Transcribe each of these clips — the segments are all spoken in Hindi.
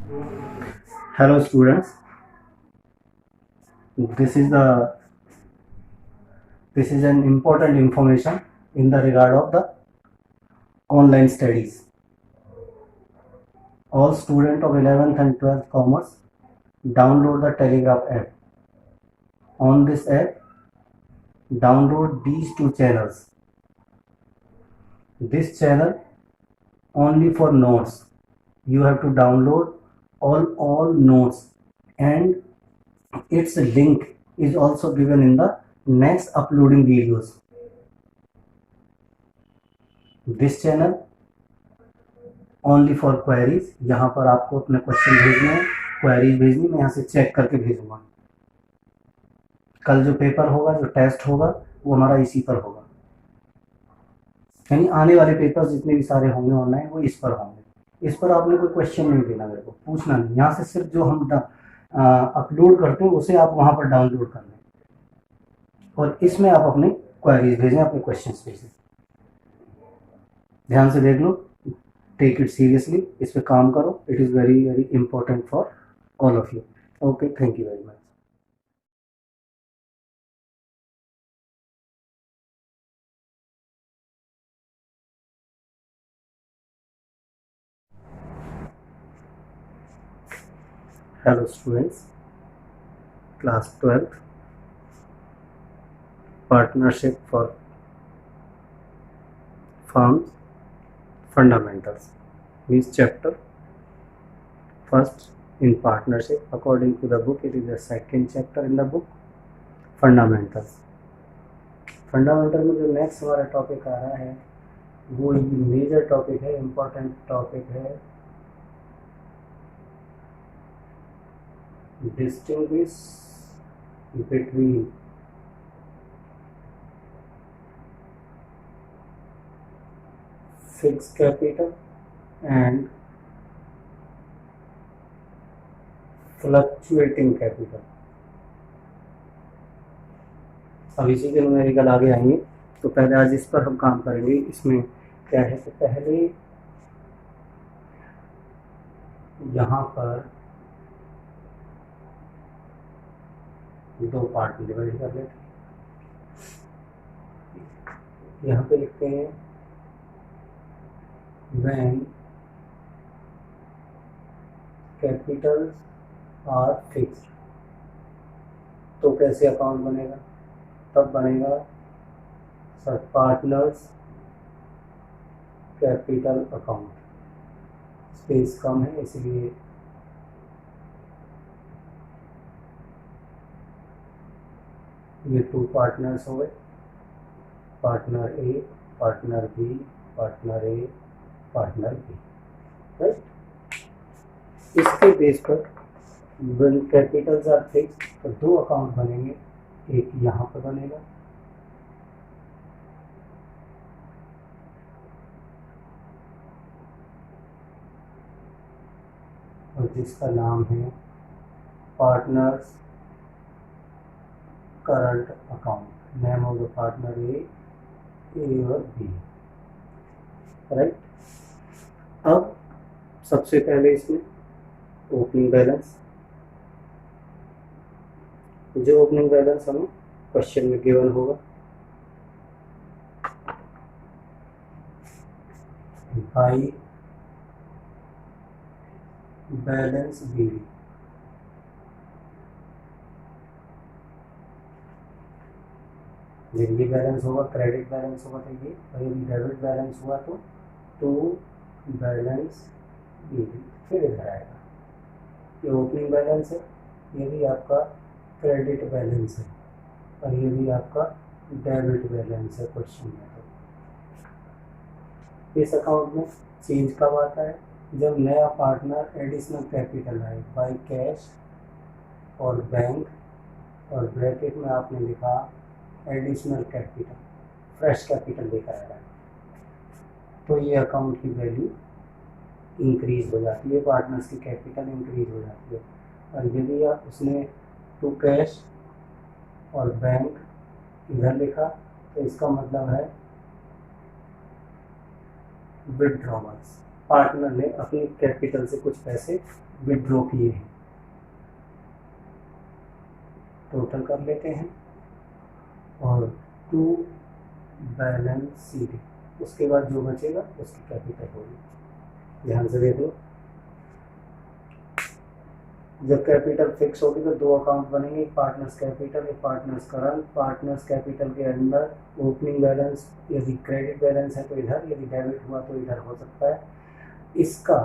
Hello students, this is the this is an important information in the regard of the online studies. All students of 11th and 12th commerce download the Telegraph app. On this app, download these two channels. This channel only for notes. You have to download all notes, and its link is also given in the next uploading videos. This channel only for queries, यहाँ पर आपको अपने क्वेश्चन भेजने हैं, क्वेरीज भेजनी, मैं यहाँ से चेक करके भेजूंगा। कल जो पेपर होगा, जो टेस्ट होगा, वो हमारा इसी पर होगा, यानी आने वाले पेपर जितने भी सारे होंगे ऑनलाइन वो इस पर होंगे। इस पर आपने कोई क्वेश्चन नहीं देना, मेरे को पूछना नहीं, यहाँ से सिर्फ जो हम अपलोड करते हैं उसे आप वहाँ पर डाउनलोड कर लें और इसमें आप अपने क्वेरीज भेजें, अपने क्वेश्चन भेजें। ध्यान से देख लो, टेक इट सीरियसली, इस पे काम करो। It is very very important for all of you. Okay, thank you very much. Hello students, class 12th, partnership for firms fundamentals means chapter first in partnership. According to the book, it is the second chapter in the book, fundamentals. Fundamental में जो नेक्स्ट हमारा टॉपिक आ रहा है वो मेजर टॉपिक है, इम्पोर्टेंट टॉपिक है, distinguish between fixed capital and fluctuating capital. अब इसी के न्यूमेरिकल आगे आएंगे, तो पहले आज इस पर हम काम करेंगे। इसमें क्या है, तो पहले यहाँ पर दो पार्ट में डिवाइड कर लेते हैं। यहाँ पे लिखते हैं when capitals are fixed, तो कैसे अकाउंट बनेगा, तब बनेगा sir partners capital account. Space कम है इसलिए ये टू पार्टनर्स हो गए, partner A, partner B, partner A, partner B, right. इसके बेस पर व्हेन कैपिटल्स आर फिक्स्ड तो दो अकाउंट बनेंगे, एक यहाँ पर बनेगा और जिसका नाम है partners current account. Name of the partner A और बी, राइट। अब सबसे पहले इसमें ओपनिंग बैलेंस, जो ओपनिंग बैलेंस हमें क्वेश्चन में गिवन होगा, बाई बैलेंस बी। जब ये बैलेंस होगा, क्रेडिट बैलेंस होगा तो ये, और यदि डेबिट बैलेंस हुआ तो टू बैलेंस बी फिर इधर आएगा। ये ओपनिंग बैलेंस है, ये भी आपका क्रेडिट बैलेंस है, और ये भी आपका डेबिट बैलेंस है क्वेश्चन में। तो इस अकाउंट में चेंज कब आता है, जब नया पार्टनर एडिशनल कैपिटल आए बाय कैश और बैंक, और ब्रैकेट में आपने लिखा एडिशनल कैपिटल, फ्रेश कैपिटल लेकर आ रहा है, तो ये अकाउंट की वैल्यू इंक्रीज हो जाती है, पार्टनर्स की कैपिटल इंक्रीज हो जाती है। और यदि आप उसने टू कैश और बैंक इधर लिखा तो इसका मतलब है विड्रॉवल्स, पार्टनर ने अपनी कैपिटल से कुछ पैसे विड्रॉ किए हैं, टोटल कर लेते हैं, और टू बैलेंस शीट, उसके बाद जो बचेगा उसकी कैपिटल होगी। ध्यान से देख लो, जब कैपिटल फिक्स होगी तो दो अकाउंट बनेंगे, एक पार्टनर्स कैपिटल, एक पार्टनर्स करंट। पार्टनर्स कैपिटल के अंदर ओपनिंग बैलेंस, यदि क्रेडिट बैलेंस है तो इधर, यदि डेबिट हुआ तो इधर हो सकता है इसका।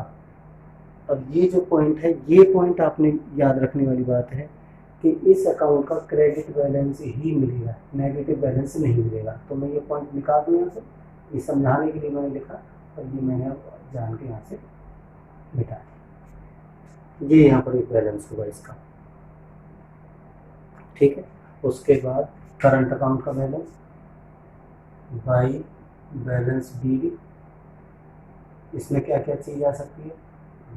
अब ये जो पॉइंट है, ये पॉइंट आपने याद रखने वाली बात है कि इस अकाउंट का क्रेडिट बैलेंस ही मिलेगा, नेगेटिव बैलेंस नहीं मिलेगा। तो मैं ये पॉइंट निकाल दूँ यहाँ से, ये समझाने के लिए मैंने लिखा, और ये मैंने जान के यहाँ से मिटा दिया। ये यहाँ पर एक बैलेंस होगा इसका, ठीक है। उसके बाद करंट अकाउंट का बैलेंस बाई बैलेंस बी, इसमें क्या क्या चीज़ आ सकती है,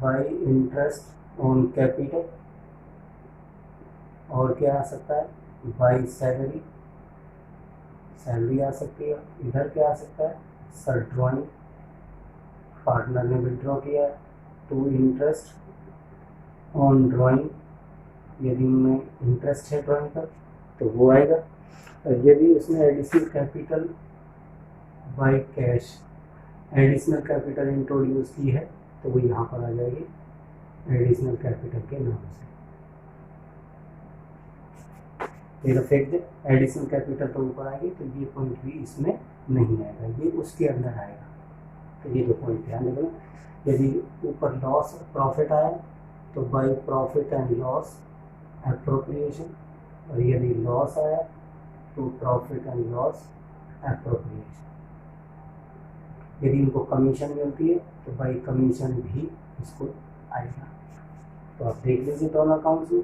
बाई इंटरेस्ट ऑन कैपिटल, और क्या आ सकता है, बाई सैलरी, सैलरी आ सकती है। इधर क्या आ सकता है, सर ड्रॉइंग, पार्टनर ने विड्रॉ किया, टू इंटरेस्ट ऑन ड्राइंग, यदि उनमें इंटरेस्ट है ड्राइंग पर तो वो आएगा। और यदि उसने additional capital by cash, additional capital introduce की है तो वो यहाँ पर आ जाएगी एडिशनल कैपिटल के नाम से। ये फिक्स्ड एडिशनल कैपिटल तो ऊपर आएगी, तो ये पॉइंट भी इसमें नहीं आएगा, ये उसके अंदर आएगा। तो ये दो पॉइंट ध्यान रखना। यदि ऊपर लॉस प्रॉफिट आया तो by profit and loss appropriation, और यदि लॉस आया तो प्रॉफिट एंड लॉस एप्रोप्रिएशन। यदि इनको कमीशन मिलती है तो बाय कमीशन भी इसको आएगा। तो आप देख लीजिए दोनों अकाउंट्स में।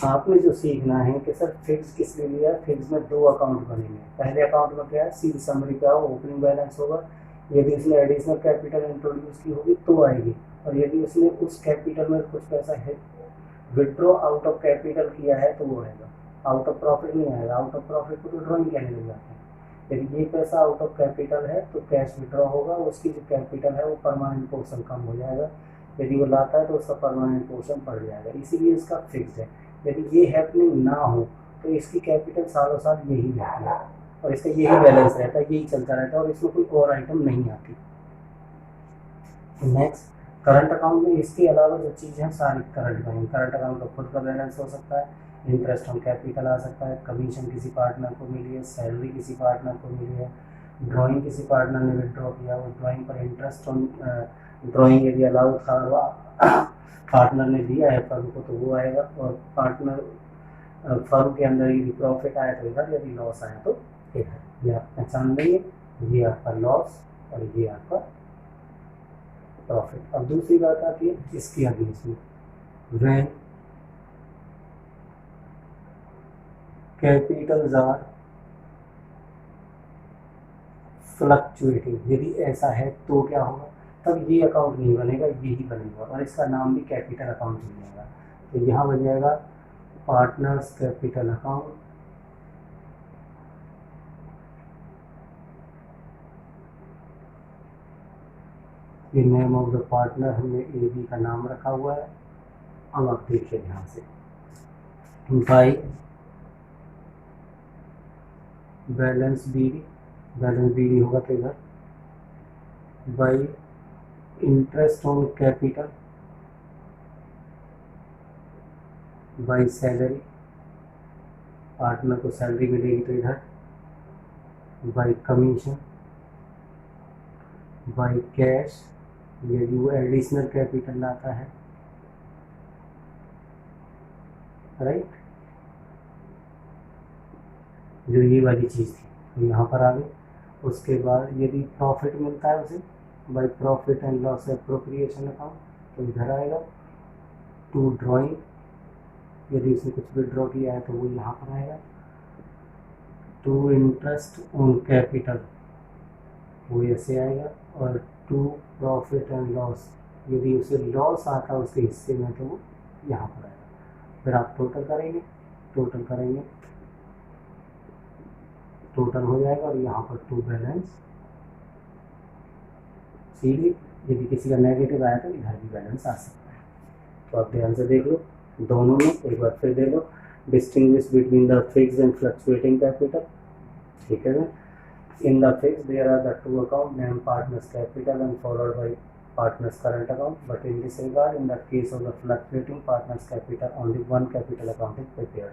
आपने जो सीखना है कि सर फिक्स किस लिए लिया, फिक्स में दो अकाउंट बनेंगे। पहले अकाउंट में क्या है, सील समरी का ओपनिंग बैलेंस होगा, यदि उसने एडिशनल कैपिटल इंट्रोड्यूस की होगी तो आएगी, और यदि उसने उस कैपिटल में कुछ पैसा है विड्रॉ आउट ऑफ कैपिटल किया है तो वो आएगा। आउट ऑफ प्रॉफिट नहीं आएगा, आउट ऑफ प्रॉफिट को तो ड्रॉइंग कहने लग जाते हैं। यदि ये पैसा आउट ऑफ कैपिटल है तो कैश विड्रॉ होगा, उसकी जो कैपिटल है वो परमानेंट पोर्शन कम हो जाएगा, यदि वो लाता है तो उसका परमानेंट पोर्शन बढ़ जाएगा, इसीलिए इसका फिक्स्ड है। यदि ये हैपनिंग ना हो तो इसकी कैपिटल सालों साल यही रहती है और इसका यही बैलेंस रहता है, यही चलता रहता है और इसमें कोई और आइटम नहीं आती। नेक्स्ट, करंट अकाउंट में इसके अलावा जो चीज़ें हैं सारी करंट में। करंट अकाउंट का खुद का बैलेंस हो सकता है, इंटरेस्ट ऑन कैपिटल आ सकता है, कमीशन किसी पार्टनर को मिली है, सैलरी किसी पार्टनर को मिली है, ड्राइंग किसी पार्टनर ने विड्रॉ किया, उस ड्राइंग पर इंटरेस्ट ऑन ड्राइंग यदि अलाउड था पार्टनर ने दिया है फर्म को तो वो आएगा, और पार्टनर फर्म के अंदर यदि प्रॉफिट आया तो इधर, यदि लॉस आया तो इधर। ये आप पहचान लेंगे, ये आपका लॉस और ये आपका प्रॉफिट। अब दूसरी बात आती है इसकी अगेंस्ट में, व्हेन कैपिटल्स आर फ्लक्चुएटिंग, यदि ऐसा है तो क्या होगा, तब ये अकाउंट नहीं बनेगा, यही बनेगा और इसका नाम भी कैपिटल अकाउंट बनेगा। तो यहाँ बन जाएगा पार्टनर्स कैपिटल अकाउंट, ये नेम ऑफ द पार्टनर हमने ए बी का नाम रखा हुआ है। अब आप देखिए ध्यान से, by balance B D, balance B D होगा तो इधर by interest on capital by salary, partner को सैलरी मिलेगी तो इधर बाई कमीशन बाई कैश, यदि वो एडिशनल कैपिटल लाता है, राइट, जो ये वाली चीज़ थी तो यहाँ पर आ गई। उसके बाद यदि प्रॉफिट मिलता है उसे by profit and loss appropriation account तो इधर आएगा। टू ड्राइंग, यदि उसने कुछ विड्रॉ किया है तो वो यहाँ पर आएगा। टू इंटरेस्ट ऑन कैपिटल वो ऐसे आएगा, और टू प्रॉफिट एंड लॉस, यदि उसे लॉस आता है उसके हिस्से में तो वो यहाँ पर आएगा। फिर आप टोटल करेंगे, टोटल करेंगे, टोटल हो जाएगा और यहाँ पर टू बैलेंस CD, यदि किसी का नेगेटिव आया तो इधर भी बैलेंस आ सकता है। तो आप ध्यान से देख लो दोनों में, एक बार फिर देख लो, distinguish between the fixed and fluctuating capital. ठीक है ना। In the fixed, there are the two accounts named partners capital and followed by partners current account. But in this regard, in the case of the fluctuating partners capital, only one capital account is prepared.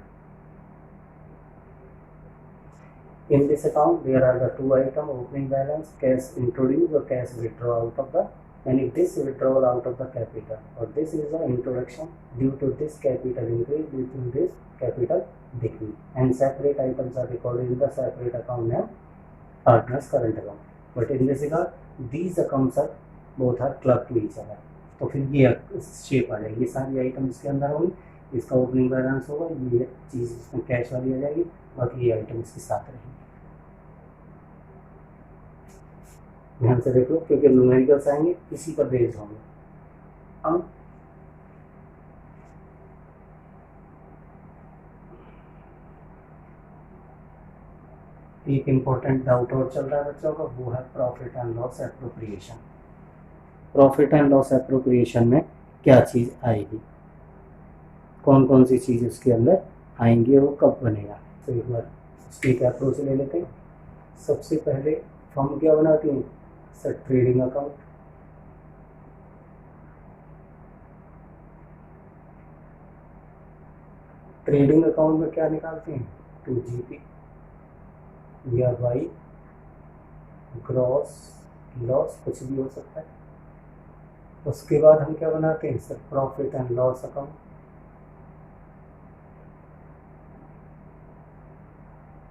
In this account, there are the two items: opening balance, cash introduced or cash withdraw out of the, and if this withdrawal out of the capital, or this is the introduction due to this capital increase, due to this capital decrease, and separate items are recorded in the separate account named partners current account. But in this regard, these accounts are both are clubbed to each other. तो फिर ये शेप आ जाएगी, ये सारी आइटम इसके अंदर होंगी, इसका ओपनिंग बैलेंस होगा, ये चीज़ इसमें कैश वाली आ जाएगी, बाकी ये आइटम इसके साथ रहेंगी। ध्यान से देख लो, क्योंकि न्यूमेरिकल्स आएंगे इसी पर बेस्ड होंगे। अब एक इम्पोर्टेंट डाउट और चल रहा है बच्चों का, वो है profit and loss appropriation. Profit and loss appropriation में क्या चीज़ आएगी, कौन कौन सी चीज़ उसके अंदर आएंगी और वो कब बनेगा। तो एक बार उसकी एक अप्रोच ले लेते हैं। सबसे पहले फर्म क्या बनाती हैं sir, trading account. Trading account में क्या निकालते हैं, 2GP या बाई ग्रॉस लॉस, कुछ भी हो सकता है। उसके बाद हम क्या बनाते हैं sir, profit and loss account.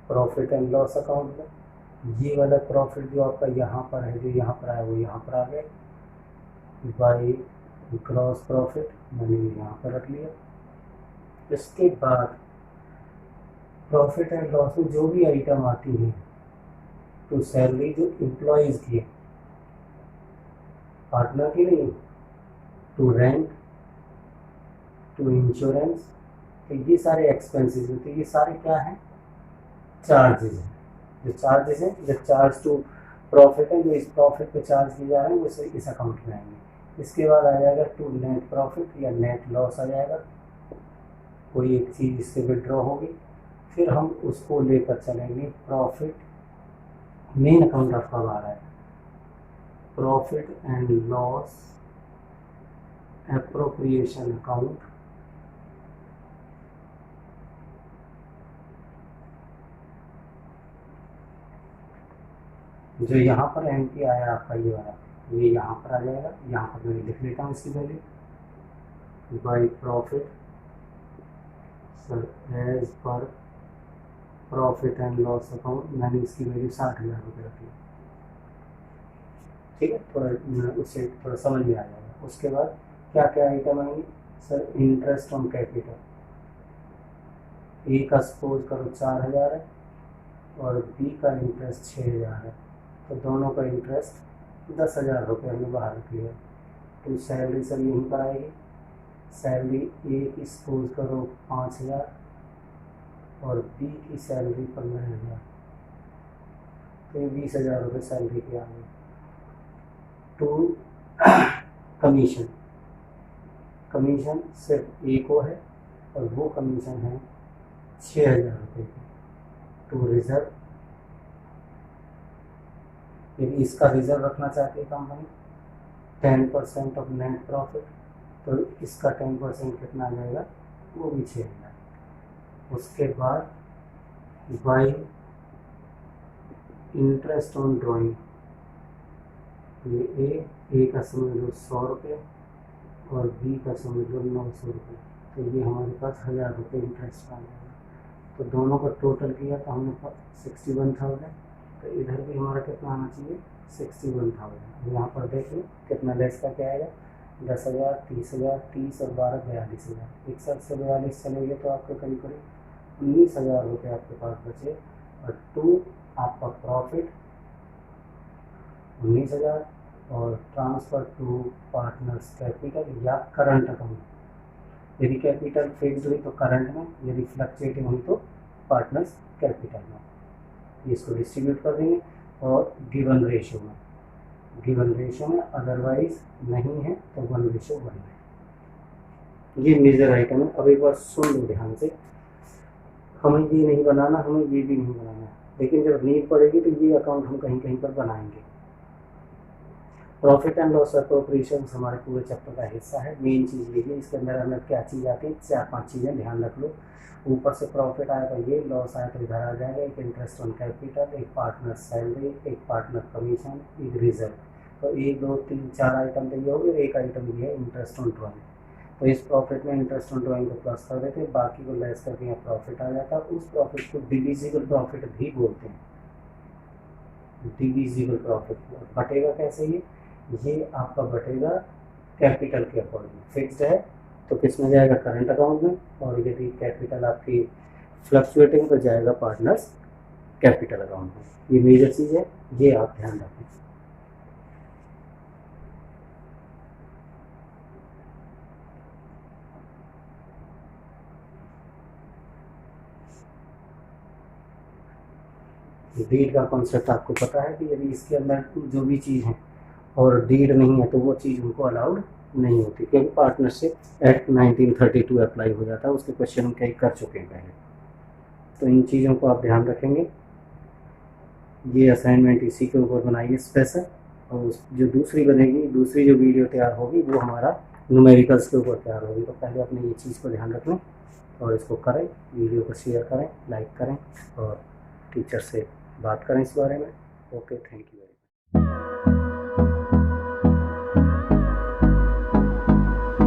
Profit and loss account में ये वाला प्रॉफिट जो आपका यहाँ पर है, जो यहाँ पर आया वो यहाँ पर आ गया, बाई ग्रॉस प्रॉफिट मैंने यहाँ पर रख लिया। इसके बाद प्रॉफिट एंड लॉस में जो भी आइटम आती है, तो सैलरी जो एम्प्लॉयज की है, पार्टनर की नहीं, टू रेंट, टू इंश्योरेंस, तो ये सारे एक्सपेंसेस होते हैं। ये सारे क्या हैं, चार्जेस हैं। जो चार्जेस हैं, जो चार्ज टू प्रॉफिट है, जो इस प्रॉफिट पे चार्ज किए जा रहे हैं, वो इस अकाउंट में आएंगे। इसके बाद आ जाएगा टू नेट प्रॉफिट या नेट लॉस आ जाएगा, कोई एक चीज़ इससे विड्रॉ होगी, फिर हम उसको लेकर चलेंगे प्रॉफिट। मेन अकाउंट आपका आ रहा है profit and loss appropriation account. जो यहाँ पर एंट्री आया आपका ये वाला, ये यहाँ पर आ जाएगा। यहाँ पर मैं लिख लेता हूँ इसकी value, by profit sir as per profit and loss account, मैंने इसकी वैल्यू 60,000 रुपये रखी। ठीक है, थोड़ा उससे थोड़ा समझ में आ जाएगा। उसके बाद क्या क्या आइटम आएंगे सर, इंटरेस्ट ऑन कैपिटल। ए का सपोज करो 4,000 है और बी का इंटरेस्ट 6,000 है, तो दोनों का इंटरेस्ट 10,000 रुपये हमने बाहर रख लिया। तो सैलरी सर यहीं पर आएगी। सैलरी ए की सपोज करो 5,000 और बी की सैलरी 15,000, तो ये 20,000 रुपये सैलरी की आ गई। टू कमीशन, कमीशन सिर्फ ए को है और वो कमीशन है 6,000 रुपये की। टू रिजर्व, यदि इसका रिजर्व रखना चाहती है कंपनी 10% ऑफ नेट प्रॉफिट, तो इसका 10% कितना आ जाएगा, वो भी 6,000। उसके बाद बाई इंटरेस्ट ऑन ड्राइंग, ये ए का समझ लो 100 रुपये और बी का समझ लो 900 रुपये, तो ये हमारे पास 1,000 रुपये इंटरेस्ट आ जाएगा। तो दोनों का टोटल किया तो हमने 61,000, तो इधर भी हमारा कितना आना चाहिए 61,000। यहाँ पर देखिए कितना लेस का क्या आएगा, 10,000, 30,000, 30 और 12, 42,000। 61 से 42 चलेंगे तो आपके करीब करीब 19,000 रुपये आपके पास बचे। और टू आपका प्रॉफिट 19,000 और ट्रांसफ़र टू पार्टनर्स कैपिटल या करंट अकाउंट। यदि कैपिटल फिक्स्ड हुई तो करंट में, यदि फ्लक्चुएटिंग हुई तो पार्टनर्स कैपिटल में। इसको डिस्ट्रीब्यूट कर देंगे और गिवन रेशियो में गिवन रेशो में, अदरवाइज नहीं है तो 1:1 है। ये मेजर आइटम है। अब एक बार सुन लो ध्यान से, हमें ये नहीं बनाना, हमें ये भी नहीं बनाना, लेकिन जब नीड पड़ेगी तो ये अकाउंट हम कहीं कहीं पर बनाएंगे। प्रॉफिट एंड लॉस अप्रोप्रिएशन हमारे पूरे चैप्टर का हिस्सा है। मेन चीज़ ये है, इसके अंदर हमें क्या चीज़ आती है, 4-5 चीज़ें ध्यान रख लो। ऊपर से प्रॉफिट आया तो ये, लॉस आया तो इधर आ जाएगा, एक इंटरेस्ट ऑन कैपिटल, एक पार्टनर सैलरी, एक पार्टनर कमीशन, एक रिजर्व। तो 1 2 3 4 आइटम तो ये हो गए, एक आइटम ये है इंटरेस्ट ऑन ड्रॉइंग। तो इस प्रॉफिट में इंटरेस्ट ऑन ड्रॉइंग को प्लस कर देते, बाकी को लेस करके यहाँ प्रॉफिट आ जाता। उस प्रॉफिट को डिविजिबल प्रॉफिट भी बोलते हैं। डिविजिबल प्रॉफिट बटेगा कैसे, ये आपका बटेगा कैपिटल के अकॉर्डिंग। फिक्स्ड है तो किस में जाएगा, करंट अकाउंट में, और यदि कैपिटल आपकी फ्लक्चुएटिंग तो जाएगा पार्टनर्स कैपिटल अकाउंट में। ये मेजर चीज़ है, ये आप ध्यान रखें। डीड का कॉन्सेप्ट आपको पता है कि यदि इसके अंदर जो भी चीज़ है और डीड नहीं है तो वो चीज़ उनको अलाउड नहीं होती, क्योंकि पार्टनरशिप एक्ट 1932 अप्लाई हो जाता है। उसके क्वेश्चन हम कई कर चुके हैं पहले। तो इन चीज़ों को आप ध्यान रखेंगे। ये असाइनमेंट इसी के ऊपर बनाइए स्पेशल, और जो दूसरी बनेगी, दूसरी जो वीडियो तैयार होगी वो हमारा न्यूमेरिकल्स के ऊपर तैयार होगी। तो पहले अपने ये चीज़ को ध्यान रख लें और इसको करें, वीडियो को शेयर करें, लाइक करें और टीचर से बात करें इस बारे में। Okay, thank you very much.